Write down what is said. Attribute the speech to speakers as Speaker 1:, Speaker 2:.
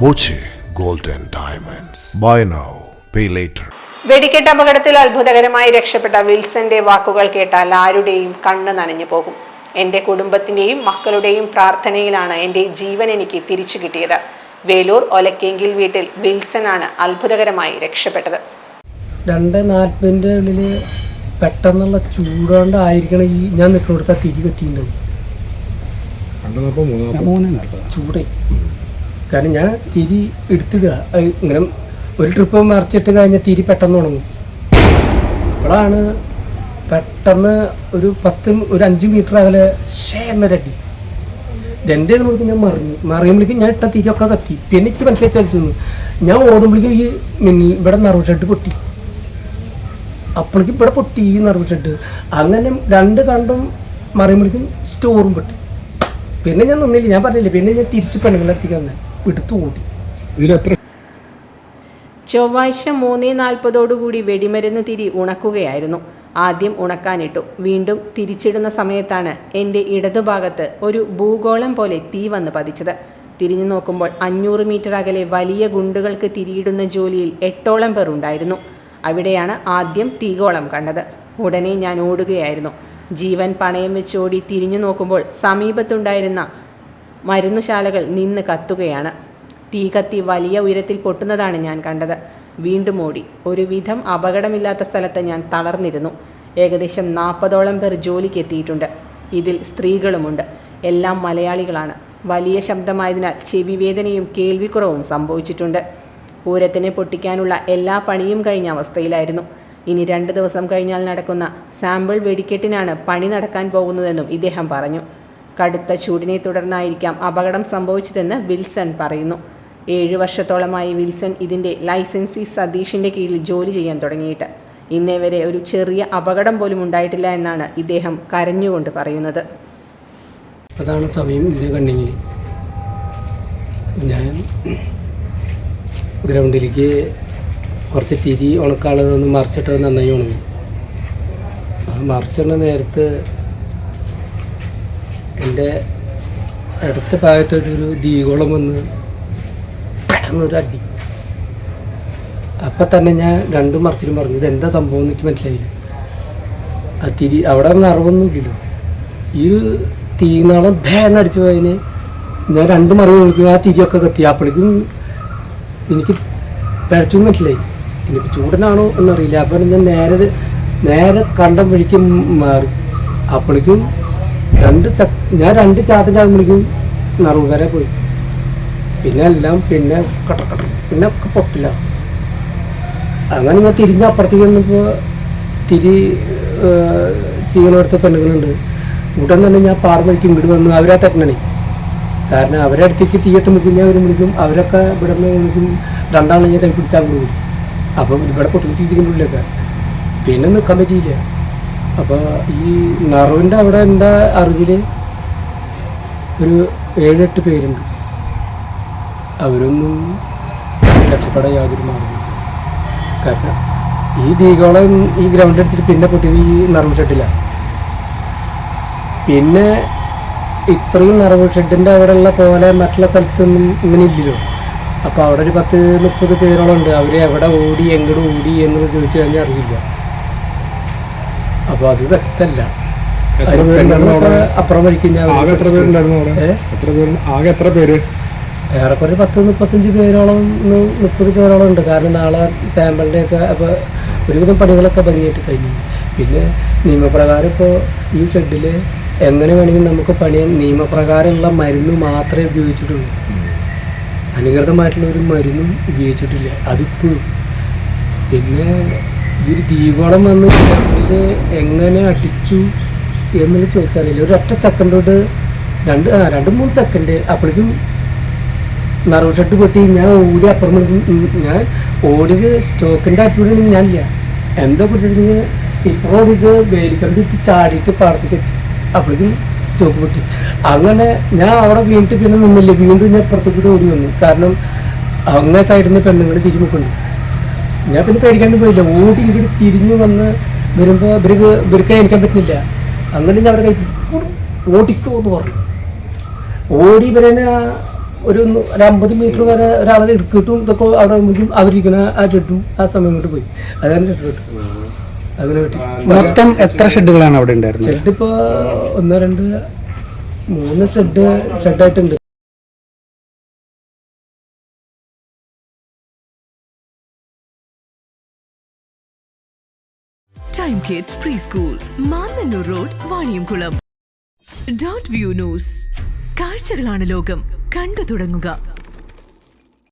Speaker 1: Boche gold and diamonds. Buy now, pay later.
Speaker 2: വെടിക്കെട്ട് അപകടത്തിൽ അത്ഭുതകരമായി രക്ഷപ്പെട്ട വിൽസന്റെ വാക്കുകൾ കേട്ടാൽ ആരുടെയും കണ്ണ് നനഞ്ഞു പോകും. എൻ്റെ കുടുംബത്തിൻ്റെയും മക്കളുടെയും പ്രാർത്ഥനയിലാണ് എൻ്റെ ജീവൻ എനിക്ക് തിരിച്ചു കിട്ടിയത്. വേലൂർ ഒലക്കെങ്കിൽ വീട്ടിൽ വിൽസനാണ് അത്ഭുതകരമായി രക്ഷപ്പെട്ടത്.
Speaker 3: 2:40 ഉള്ളിൽ പെട്ടെന്നുള്ള ചൂടുകൊണ്ടായിരിക്കണം ഈ ഞാൻ നിൽക്കുന്നിടത്ത് തിരി കത്തിയിട്ടുണ്ടാവും. ചൂട് കാരണം ഞാൻ തിരി എടുത്തിടുക, ഇങ്ങനെ ഒരു ട്രിപ്പ് മറിച്ചിട്ട് കഴിഞ്ഞാൽ തിരി പെട്ടെന്ന് ഉണങ്ങും. അപ്പോഴാണ് പെട്ടെന്ന് ഒരു 5 മീറ്റർ അകലെ എന്നൊരടി ഇതെൻ്റെ നോക്കി ഞാൻ മറിയുമ്പോഴേക്കും ഞാൻ ഇട്ട തിരിയൊക്കെ കത്തി. പിന്നെ എനിക്ക് മനസ്സിലായി ചലിച്ചു. ഞാൻ ഓടുമ്പോഴേക്കും ഈ ഇവിടെ നറുവ് ഷെഡ് പൊട്ടി. അപ്പോഴേക്കും ഇവിടെ പൊട്ടി ഈ നറുവ് ഷെഡ്. അങ്ങനെ 2 കണ്ടും മറിയുമ്പോഴേക്കും സ്റ്റോറും പൊട്ടി. പിന്നെ ഞാൻ നിന്നില്ല, ഞാൻ പറഞ്ഞില്ല. പിന്നെ ഞാൻ തിരിച്ച് പെണ്ണുങ്ങളുടെ അടുത്തേക്ക് വന്ന് എടുത്തു ഓടി.
Speaker 2: ചൊവ്വാഴ്ച 3:40 വെടിമരുന്ന് തിരി ഉണക്കുകയായിരുന്നു. ആദ്യം ഉണക്കാനിട്ടു. വീണ്ടും തിരിച്ചിടുന്ന സമയത്താണ് എൻ്റെ ഇടതുഭാഗത്ത് ഒരു ഭൂഗോളം പോലെ തീ വന്ന് പതിച്ചത്. തിരിഞ്ഞു നോക്കുമ്പോൾ 500 മീറ്റർ അകലെ വലിയ ഗുണ്ടുകൾക്ക് തിരിയിടുന്ന ജോലിയിൽ 8ഓളം പേർ ഉണ്ടായിരുന്നു. അവിടെയാണ് ആദ്യം തീഗോളം കണ്ടത്. ഉടനെ ഞാൻ ഓടുകയായിരുന്നു. ജീവൻ പണയം വെച്ചോടി തിരിഞ്ഞു നോക്കുമ്പോൾ സമീപത്തുണ്ടായിരുന്ന മരുന്നുശാലകൾ നിന്ന് കത്തുകയാണ്. തീ കത്തി വലിയ ഉയരത്തിൽ പൊട്ടുന്നതാണ് ഞാൻ കണ്ടത്. വീണ്ടും ഓടി. ഒരുവിധം അപകടമില്ലാത്ത സ്ഥലത്ത് ഞാൻ തളർന്നിരുന്നു. ഏകദേശം 40ഓളം പേർ ജോലിക്ക് എത്തിയിട്ടുണ്ട്. ഇതിൽ സ്ത്രീകളുമുണ്ട്. എല്ലാം മലയാളികളാണ്. വലിയ ശബ്ദമായതിനാൽ ചെവിവേദനയും കേൾവിക്കുറവും സംഭവിച്ചിട്ടുണ്ട്. പൂരത്തിന് പൊട്ടിക്കാനുള്ള എല്ലാ പണിയും കഴിഞ്ഞ അവസ്ഥയിലായിരുന്നു. ഇനി 2 ദിവസം കഴിഞ്ഞാൽ നടക്കുന്ന സാമ്പിൾ വെടിക്കെട്ടിനാണ് പണി നടക്കാൻ പോകുന്നതെന്നും ഇദ്ദേഹം പറഞ്ഞു. കടുത്ത ചൂടിനെ തുടർന്നായിരിക്കാം അപകടം സംഭവിച്ചതെന്ന് വിൽസൺ പറയുന്നു. 7 വർഷത്തോളമായി വിൽസൺ ഇതിൻ്റെ ലൈസൻസി സതീഷിൻ്റെ കീഴിൽ ജോലി ചെയ്യാൻ തുടങ്ങിയിട്ട് ഇന്നേ വരെ ഒരു ചെറിയ അപകടം പോലും ഉണ്ടായിട്ടില്ല എന്നാണ് ഇദ്ദേഹം കരഞ്ഞുകൊണ്ട് പറയുന്നത്.
Speaker 3: അതാണ് സമയം. ഇതിൻ്റെ കണ്ണിങ്ങിൽ ഞാൻ ഗ്രൗണ്ടിലേക്ക് കുറച്ച് തിരി ഉണക്കാളതൊന്ന് മറിച്ചിട്ട് നന്നായി ഉണങ്ങി. ആ മറിച്ചിടുന്ന നേരത്ത് എൻ്റെ അടുത്ത ഭാഗത്തോട്ടൊരു ദീകോളം വന്ന് ഒരു അടി. അപ്പം തന്നെ ഞാൻ 2 മറിച്ചിലും പറഞ്ഞു ഇതെന്താ സംഭവം എനിക്ക് മനസ്സിലായില്ല. ആ തിരി അവിടെ നിറവൊന്നുമില്ലല്ലോ. ഈ തീനാളം ഭേന്നടിച്ചു പോയതിന് ഞാൻ 2 മറിവ് നോക്കി ആ തിരിയൊക്കെ കത്തി. അപ്പോഴേക്കും എനിക്ക് പിഴച്ചൊന്നും മനസ്സിലായി. എനിക്ക് ചൂടനാണോ എന്നറിയില്ല. അപ്പം ഞാൻ നേരെ കണ്ടം വഴിക്ക് മാറി. അപ്പോഴേക്കും ഞാൻ 2 ചാട്ടം ചാടുമ്പോഴേക്കും നിറവ് വരെ പോയി. പിന്നെ എല്ലാം പിന്നെ പിന്നെ ഒക്കെ പൊട്ടില്ല. അങ്ങനെ ഞാൻ തിരിഞ്ഞ് അപ്പുറത്തേക്ക് വന്നപ്പോൾ തിരി ചെയ്യുന്നിടത്ത് പെണ്ണുങ്ങളുണ്ട്. ഉടൻ തന്നെ ഞാൻ പാറമഴിക്ക് ഇങ്ങോട്ട് വന്നു. അവരാ തട്ടണേ. കാരണം അവരുടെ അടുത്തേക്ക് തീയെത്തുമ്പോൾ അവർ വിളിക്കും. അവരൊക്കെ ഇവിടെ നിന്ന് വിളിക്കും. 2 ആൾ ഞാൻ കൈ പിടിച്ചാൽ പോകും. അപ്പം ഇവിടെ പൊട്ടിക്കിട്ടിരിക്കുന്നുള്ളിലൊക്കെ പിന്നെ നിൽക്കാൻ പറ്റിയില്ല. അപ്പോൾ ഈ നറുവിൻ്റെ അവിടെ എൻ്റെ അറിവിൽ ഒരു 7-8 പേരുണ്ട്. അവരൊന്നും രക്ഷപ്പെടാൻ യാതൊരു മാർഗം. കാരണം ഈ ദീകോളം ഈ ഗ്രൗണ്ട് അടിച്ചിട്ട് പിന്നെ പൊട്ടിയത് ഈ നറവ് ഷെഡില്ല. പിന്നെ ഇത്രയും നറവ് ഷെഡിൻ്റെ അവിടെയുള്ള പോലെ മറ്റുള്ള സ്ഥലത്തൊന്നും ഇങ്ങനെ ഇല്ലല്ലോ. അപ്പോൾ അവിടെ ഒരു 10-30 പേരോളം ഉണ്ട്. അവർ എവിടെ ഓടി എങ്ങോട്ട് ഓടി എന്ന് ചോദിച്ചു കഴിഞ്ഞാൽ അറിയില്ല. അപ്പോൾ അത് വ്യക്തമല്ല. അപ്പുറം വഴിക്കഴിഞ്ഞാൽ ഏറെക്കുറെ 10-35 പേരോളം 30 പേരോളം ഉണ്ട്. കാരണം നാളെ സാമ്പിളിൻ്റെയൊക്കെ അപ്പോൾ ഒരുവിധം പണികളൊക്കെ ഭംഗിയായിട്ട് കഴിഞ്ഞു. പിന്നെ നിയമപ്രകാരം ഇപ്പോൾ ഈ ഷെഡിൽ എങ്ങനെ വേണമെങ്കിൽ നമുക്ക് പണിയാൻ നിയമപ്രകാരമുള്ള മരുന്ന് മാത്രമേ ഉപയോഗിച്ചിട്ടുള്ളൂ. അനധികൃതമായിട്ടുള്ള ഒരു മരുന്നും ഉപയോഗിച്ചിട്ടില്ല അതിപ്പോഴും. പിന്നെ ഈ ഒരു ദീപോളം വന്ന് ഷെഡിൽ എങ്ങനെ അടിച്ചു എന്നുള്ള ചോദിച്ചാലില്ല. ഒരു 1 സെക്കൻഡ് തൊട്ട് 2-3 സെക്കൻഡ് അപ്പോഴേക്കും നറവ് ഷെഡ് പൊട്ടി. ഞാൻ ഓടി അപ്പുറം ഞാൻ ഓടിയത് സ്റ്റോക്കിൻ്റെ അടുത്തുകൂടെ ഞാനില്ല. എന്താ പൊട്ടിയിട്ട് ഇപ്പോൾ ഓടിയിട്ട് വേലിക്കണ്ടിട്ട് ചാടിയിട്ട് പാടത്തേക്ക് എത്തി. അപ്പോഴേക്കും സ്റ്റോക്ക് പൊട്ടി. അങ്ങനെ ഞാൻ അവിടെ വീണിട്ട് പിന്നെ നിന്നില്ല. വീണ്ടും ഞാൻ അപ്പുറത്തേക്കൂടെ ഓടി വന്നു. കാരണം അങ്ങനെ സൈഡിൽ നിന്ന് പെണ്ണുങ്ങൾ തിരിഞ്ഞിട്ടുണ്ട്. ഞാൻ പിന്നെ പേടിക്കാനൊന്നും പോയില്ല. ഓടി ഇവിടെ തിരിഞ്ഞു വന്ന് വരുമ്പോൾ ഇവർക്ക് എനിക്കാൻ പറ്റുന്നില്ല. അങ്ങനെ ഞാൻ അവിടെ ഓടിക്കോ എന്ന് പറഞ്ഞു. ഓടി ഇവരെന്നെ ഒരു 50 മീറ്റർ വരെ ഒരാളെ എടുക്കിട്ടും ഇതൊക്കെ അവിടെ ആകുമ്പോഴേക്കും അവരിക്കണ ആ ഷെഡും ആ സമയം കൊണ്ട് പോയി. അതാണ് ഷെഡ് കിട്ടും. അങ്ങനെ കിട്ടി.
Speaker 4: മൊത്തം എത്ര ഷെഡുകളാണ് അവിടെ ഉണ്ടായിരുന്നത്?
Speaker 3: ഷെഡ് ഇപ്പോൾ 1, 2, 3 ഷെഡായിട്ടുണ്ട്.
Speaker 5: Time Kids preschool, Mannanur road, Vaniyamkulam. Dot view news. കാഴ്ചകളാണ് ലോകം, കണ്ടു തുടങ്ങുക.